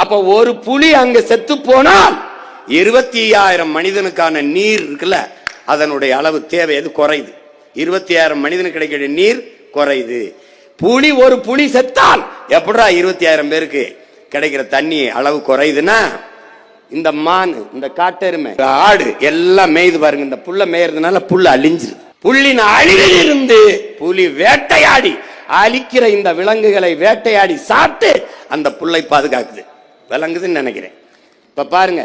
அப்ப ஒரு புலி அங்க செத்து போனால் 25,000 மனிதனுக்கான நீர் இருக்குல்ல, அதனுடைய அளவு தேவை அது குறையுது. 25,000 மனிதனுக்கு கிடைக்கிற நீர் குறையுது. ஒரு புலி செத்தால் எப்படா 25,000 பேருக்கு கிடைக்கிற தண்ணி அளவு குறையுதுன்னா, இந்த மான், இந்த காட்டெருமை, ஆடு எல்லாம் மேய்து பாருங்க. இந்த புல்ல மேயறதுனால புல்ல அழிஞ்சிருது. புல்லின் அழிவில் இருந்து புலி வேட்டையாடி அழிக்கிற இந்த விலங்குகளை வேட்டையாடி சாப்பிட்டு அந்த புல்லை பாதுகாக்குது. விளங்குதுன்னு நினைக்கிறேன். இப்ப பாருங்க,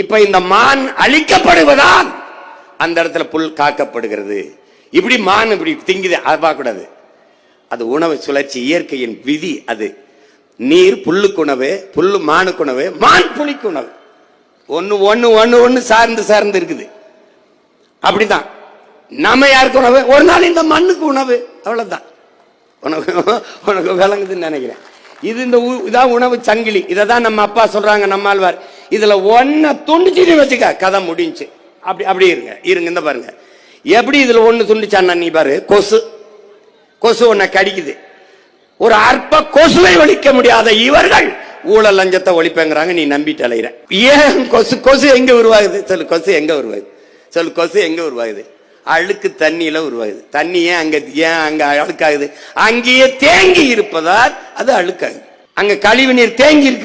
இப்ப இந்த மான் அழிக்கப்படுவதால் அந்த இடத்துல புல் காக்கப்படுகிறது. இப்படி மான் இப்படி திங்குது, அதை பார்க்க கூடாது. அது உணவு சுழற்சி, இயற்கையின் விதி. அது நீர் புல்லுக்கு உணவு, புல்லு மானுக்கு உணவு, மான் புலிக்கு உணவு. ஒன்னு ஒன்னு ஒன்னு ஒன்னு சார்ந்து சார்ந்து இருக்குது. அப்படிதான் நம்ம யாருக்கு உணவு? ஒரு நாள் இந்த மண்ணுக்கு உணவு. அவ்வளவுதான். உனக்கு விளங்குதுன்னு நினைக்கிறேன். இது இதான் உணவு சங்கிலி. இதான் நம்ம அப்பா சொல்றாங்க, நம்மாழ்வார். இதுல ஒன்ன துண்டிச்சு வச்சுக்க, கதை முடிஞ்சு. அப்படி இருங்க இந்த பாருங்க எப்படி இதுல ஒண்ணு துண்டிச்சான்னா, நீ பாரு, கொசு ஒன்ன கடிக்குது. ஒரு அற்ப கொசுவை ஒழிக்க முடியாத இவர்கள் ஊழல் லஞ்சத்தை ஒழிப்பேங்கிறாங்க. நீ நம்பிட்டு அலையிற. ஏன் கொசு எங்க உருவாகுது சொல்லு? கொசு எங்க உருவாகுது சொல்லு? கொசு எங்க உருவாகுது? அழுக்கு தண்ணியில உருவாகுது. தண்ணி ஏன் அங்க அழுக்காகுது? அங்கேயே தேங்கி இருப்பதால் அது அழுக்காகுது. அங்க கழிவு நீர் தேங்கி இருக்கு.